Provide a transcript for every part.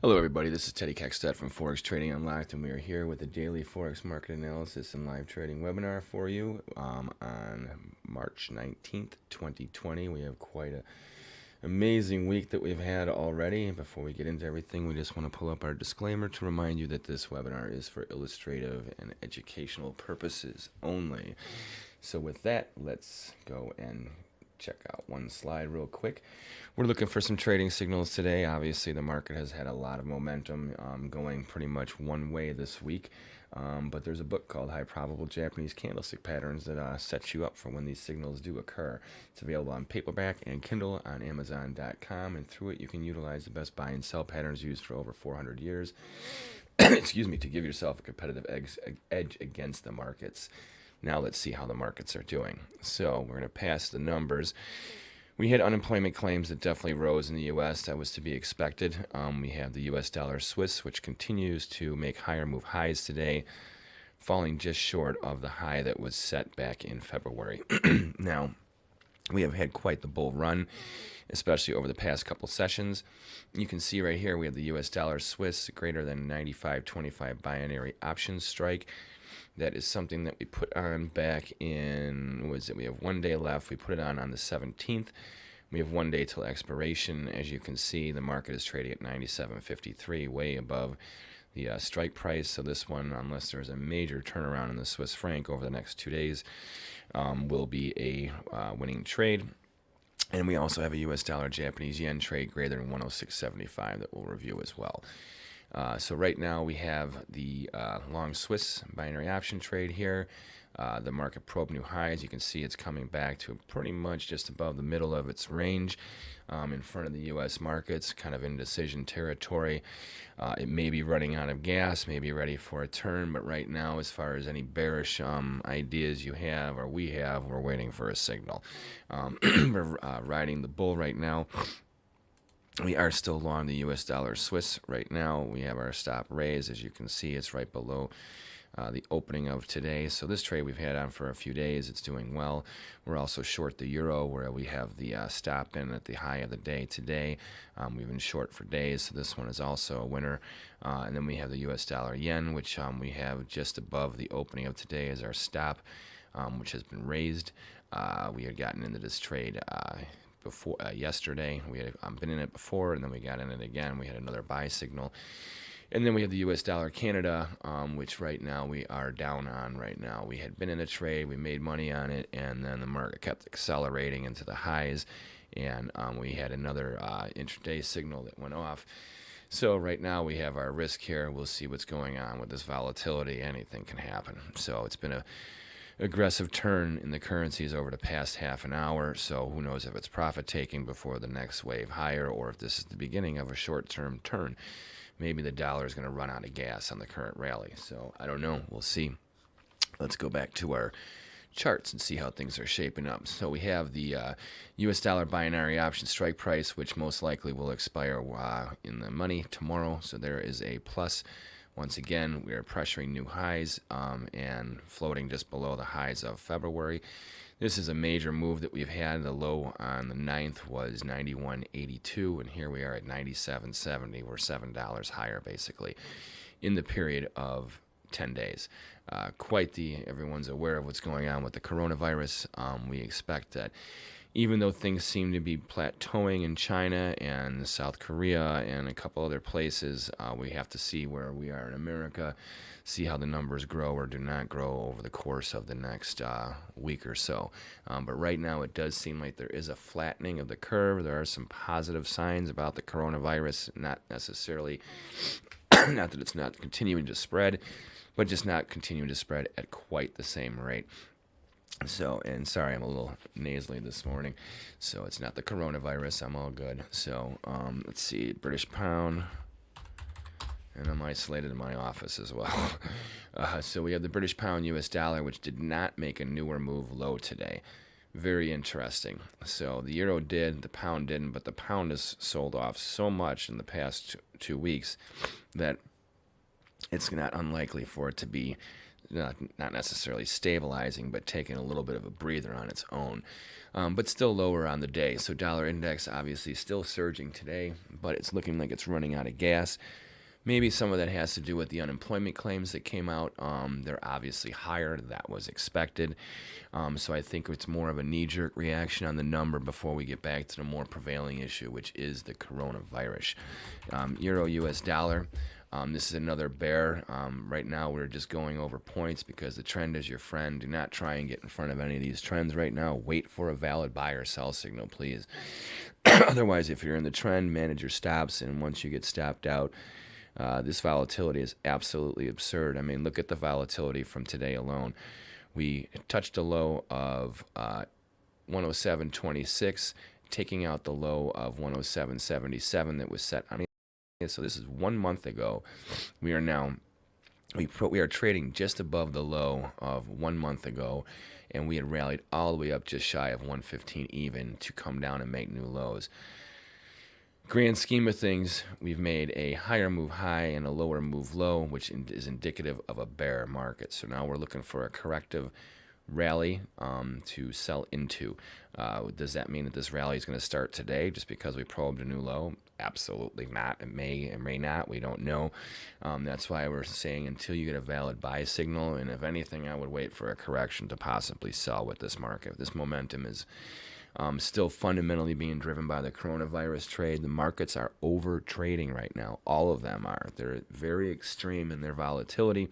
Hello everybody, this is Teddy Keckstedt from Forex Trading Unlocked, and we are here with a daily Forex market analysis and live trading webinar for you on March 19th, 2020. We have quite an amazing week that we've had already. Before we get into everything, we just want to pull up our disclaimer to remind you that this webinar is for illustrative and educational purposes only. So with that, let's go and check out one slide real quick. We're looking for some trading signals today. Obviously, the market has had a lot of momentum going pretty much one way this week. But there's a book called High Probable Japanese Candlestick Patterns that sets you up for when these signals do occur. It's available on paperback and Kindle on Amazon.com, and through it you can utilize the best buy and sell patterns used for over 400 years excuse me, to give yourself a competitive edge against the markets. Now let's see how the markets are doing. So we're going to pass the numbers. We had unemployment claims that definitely rose in the U.S. That was to be expected. We have the U.S. dollar Swiss, which continues to make higher move highs today, falling just short of the high that was set back in February. Now, we have had quite the bull run, especially over the past couple sessions. You can see right here we have the U.S. dollar Swiss greater than 95.25 binary option strike. That is something that we put on back in, we have 1 day left. We put it on the 17th. We have 1 day till expiration. As you can see, the market is trading at 97.53, way above the strike price. So this one, unless there's a major turnaround in the Swiss franc over the next 2 days, will be a winning trade. And we also have a U.S. dollar Japanese yen trade greater than 106.75 that we'll review as well. So right now we have the long Swiss binary option trade here. The market probed new highs. You can see it's coming back to pretty much just above the middle of its range in front of the U.S. markets, kind of indecision territory. It may be running out of gas, may be ready for a turn, but right now, as far as any bearish ideas you have or we have, we're waiting for a signal. We're riding the bull right now. We are still long the U.S. dollar Swiss right now. We have our stop raise. As you can see, it's right below the opening of today. So this trade we've had on for a few days. It's doing well. We're also short the euro, where we have the stop in at the high of the day today. We've been short for days, so this one is also a winner. And then we have the U.S. dollar yen, which we have just above the opening of today as our stop, which has been raised. We had gotten into this trade before yesterday. We had been in it before, and then we got in it again. We had another buy signal. And then we have the U.S. dollar Canada, which right now we are down on right now. We had been in a trade, we made money on it, and then the market kept accelerating into the highs, and we had another intraday signal that went off. So right now we have our risk here. We'll see what's going on with this volatility. Anything can happen. So it's been a aggressive turn in the currencies over the past half an hour, so who knows if it's profit taking before the next wave higher, or if this is the beginning of a short-term turn. Maybe the dollar is going to run out of gas on the current rally, so I don't know. We'll see. Let's go back to our charts and see how things are shaping up. So we have the U.S. dollar binary option strike price, which most likely will expire in the money tomorrow, so there is a plus. Once again, we are pressuring new highs and floating just below the highs of February. This is a major move that we've had. The low on the 9th was 91.82, and here we are at 97.70. We're $7 higher, basically, in the period of 10 days. Everyone's aware of what's going on with the coronavirus. We expect that even though things seem to be plateauing in China and South Korea and a couple other places, we have to see where we are in America, see how the numbers grow or do not grow over the course of the next week or so. But right now it does seem like there is a flattening of the curve. There are some positive signs about the coronavirus, not necessarily, not that it's not continuing to spread, but just not continuing to spread at quite the same rate. So, and sorry, I'm a little nasally this morning, so it's not the coronavirus. I'm all good. So, let's see, British pound, and I'm isolated in my office as well. So we have the British pound US dollar, which did not make a newer move low today. Very interesting. So the euro did, the pound didn't, but the pound has sold off so much in the past 2 weeks that it's not unlikely for it to be not necessarily stabilizing, but taking a little bit of a breather on its own. But still lower on the day. So dollar index obviously still surging today, but it's looking like it's running out of gas. Maybe some of that has to do with the unemployment claims that came out. They're obviously higher. That was expected. So I think it's more of a knee-jerk reaction on the number before we get back to the more prevailing issue, which is the coronavirus. Euro US dollar. This is another bear. Right now we're just going over points because the trend is your friend. Do not try and get in front of any of these trends right now. Wait for a valid buy or sell signal, please. Otherwise, if you're in the trend, manage your stops, and once you get stopped out, this volatility is absolutely absurd. I mean, look at the volatility from today alone. We touched a low of 107.26, taking out the low of 107.77 that was set on. So this is 1 month ago. We are trading just above the low of 1 month ago, and we had rallied all the way up just shy of 115 even to come down and make new lows. Grand scheme of things, we've made a higher move high and a lower move low, which is indicative of a bear market. So now we're looking for a corrective rally to sell into. Does that mean that this rally is going to start today just because we probed a new low? Absolutely not. It may not. We don't know. That's why we're saying until you get a valid buy signal, and if anything, I would wait for a correction to possibly sell with this market. This momentum is still fundamentally being driven by the coronavirus trade. The markets are over trading right now. All of them are. They're very extreme in their volatility.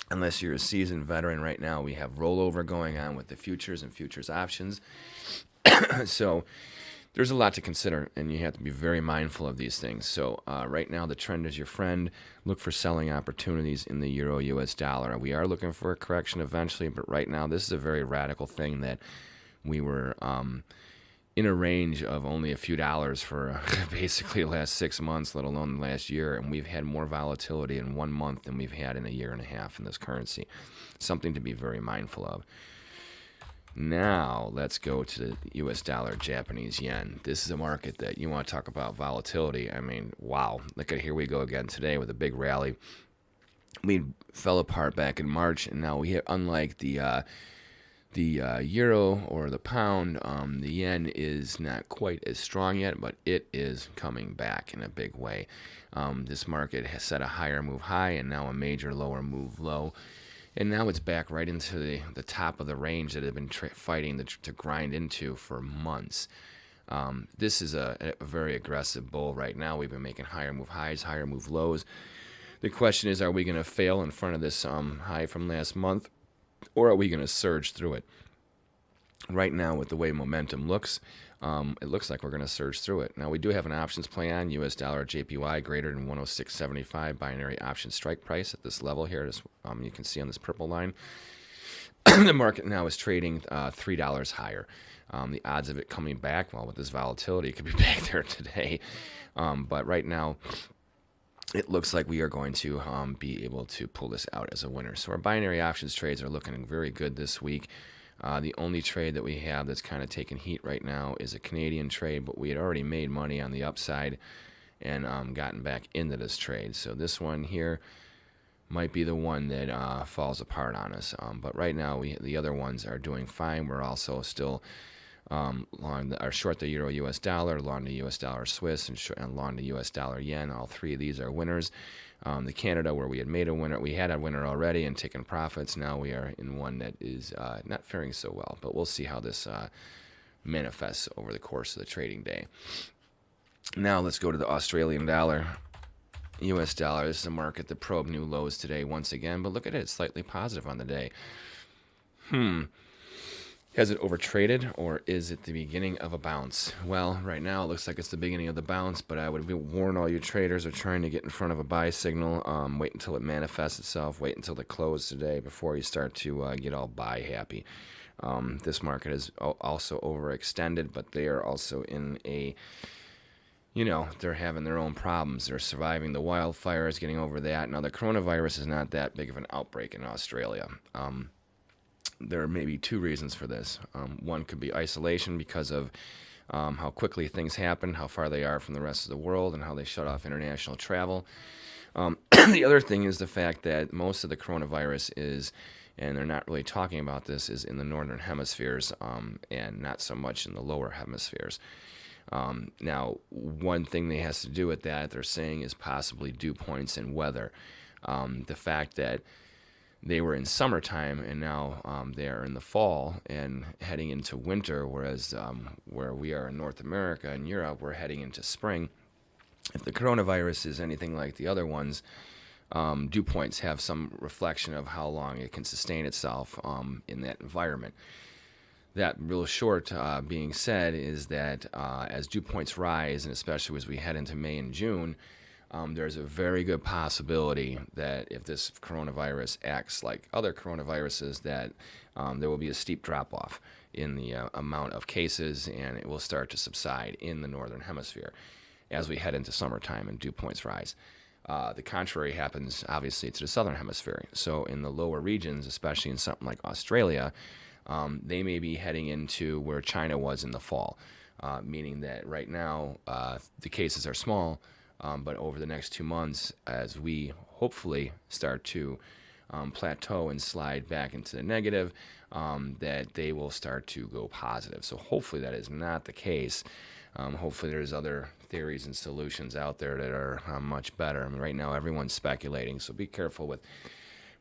Unless you're a seasoned veteran right now, we have rollover going on with the futures and futures options. So there's a lot to consider, and you have to be very mindful of these things. So right now, the trend is your friend. Look for selling opportunities in the euro US dollar. We are looking for a correction eventually, but right now, this is a very radical thing that we were in a range of only a few dollars for basically the last 6 months, let alone the last year. And we've had more volatility in 1 month than we've had in a year and a half in this currency. Something to be very mindful of. Now, let's go to the US dollar, Japanese yen. This is a market that you want to talk about volatility. I mean, wow. Look at here we go again today with a big rally. We fell apart back in March, and now we hit, unlike the euro or the pound, the yen is not quite as strong yet, but it is coming back in a big way. This market has set a higher move high and now a major lower move low. And now it's back right into the top of the range that it had been fighting to grind into for months. This is a very aggressive bull right now. We've been making higher move highs, higher move lows. The question is, are we going to fail in front of this high from last month? Or are we going to surge through it? Right now, with the way momentum looks, it looks like we're going to surge through it. Now, we do have an options play on US dollar JPY greater than 106.75 binary option strike price at this level here. You can see on this purple line. The market now is trading $3 higher. The odds of it coming back, well, with this volatility, it could be back there today. But right now, it looks like we are going to be able to pull this out as a winner. So our binary options trades are looking very good this week. The only trade that we have that's kind of taking heat right now is a Canadian trade, but we had already made money on the upside and gotten back into this trade. So this one here might be the one that falls apart on us. But right now, the other ones are doing fine. We're also still short the euro US dollar, long the US dollar Swiss, and long the US dollar yen. All three of these are winners. The Canada, where we had made a winner, we had a winner already and taken profits. Now we are in one that is not faring so well, but we'll see how this manifests over the course of the trading day. Now let's go to the Australian dollar, US dollar. This is a market that probed new lows today once again, but look at it, it's slightly positive on the day. Has it overtraded, or is it the beginning of a bounce? Well, right now it looks like it's the beginning of the bounce, but I would warn all you traders who are trying to get in front of a buy signal. Wait until it manifests itself. Wait until the close today before you start to get all buy happy. This market is also overextended, but they are also in a, they're having their own problems. They're surviving the wildfires, getting over that. Now, the coronavirus is not that big of an outbreak in Australia. There may be two reasons for this. One could be isolation because of how quickly things happen, how far they are from the rest of the world, and how they shut off international travel. The other thing is the fact that most of the coronavirus is, and they're not really talking about this, is in the northern hemispheres and not so much in the lower hemispheres. Now, one thing that has to do with that, they're saying, is possibly dew points and weather. The fact that they were in summertime and now they are in the fall and heading into winter, whereas where we are in North America and Europe, we're heading into spring. If the coronavirus is anything like the other ones, dew points have some reflection of how long it can sustain itself in that environment. That real short being said is that as dew points rise, and especially as we head into May and June, there's a very good possibility that if this coronavirus acts like other coronaviruses, that there will be a steep drop-off in the amount of cases, and it will start to subside in the northern hemisphere as we head into summertime and dew points rise. The contrary happens, obviously, to the southern hemisphere. So in the lower regions, especially in something like Australia, they may be heading into where China was in the fall, meaning that right now the cases are small, but over the next 2 months, as we hopefully start to plateau and slide back into the negative, that they will start to go positive. So hopefully that is not the case. Hopefully there's other theories and solutions out there that are much better. I mean, right now everyone's speculating, so be careful with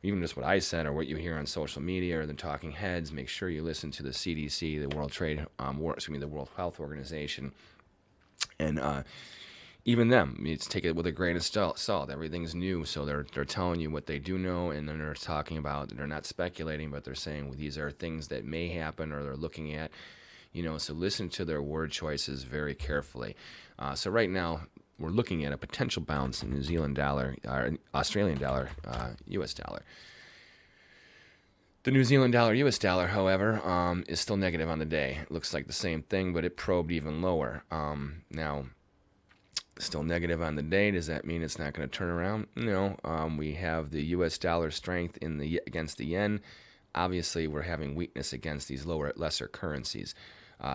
even just what I said or what you hear on social media or the talking heads. Make sure you listen to the CDC, the the World Health Organization, and even them. Take it with a grain of salt. Everything's new, so they're telling you what they do know, and then they're talking about. They're not speculating, but they're saying, well, these are things that may happen or they're looking at. So listen to their word choices very carefully. So right now, we're looking at a potential bounce in New Zealand dollar, Australian dollar, US dollar. The New Zealand dollar, US dollar, however, is still negative on the day. It looks like the same thing, but it probed even lower. Now, still negative on the day. Does that mean it's not going to turn around? No. We have the US dollar strength against the yen. Obviously, we're having weakness against these lesser currencies.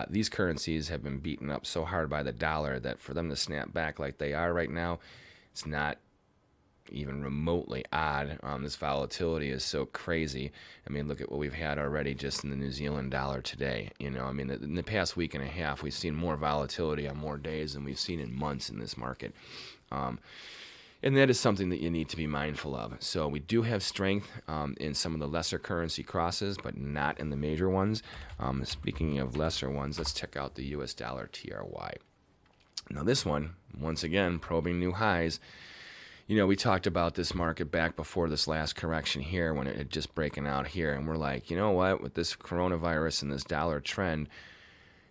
These currencies have been beaten up so hard by the dollar that for them to snap back like they are right now, it's not even remotely odd. This volatility is so crazy. I mean, look at what we've had already just in the New Zealand dollar today. In the past week and a half, we've seen more volatility on more days than we've seen in months in this market. And that is something that you need to be mindful of. So we do have strength in some of the lesser currency crosses, but not in the major ones. Speaking of lesser ones, let's check out the US dollar TRY. Now this one, once again, probing new highs. We talked about this market back before this last correction here when it had just broken out here. And we're like, you know what, with this coronavirus and this dollar trend,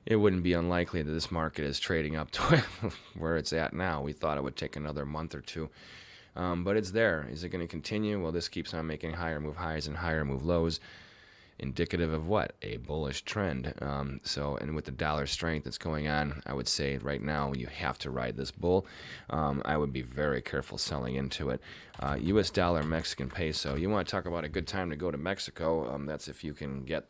it wouldn't be unlikely that this market is trading up to where it's at now. We thought it would take another month or two, but it's there. Is it going to continue? Well, this keeps on making higher move highs and higher move lows, indicative of what? A bullish trend. And with the dollar strength that's going on, I would say right now you have to ride this bull. I would be very careful selling into it. US dollar, Mexican peso. You want to talk about a good time to go to Mexico? That's if you can get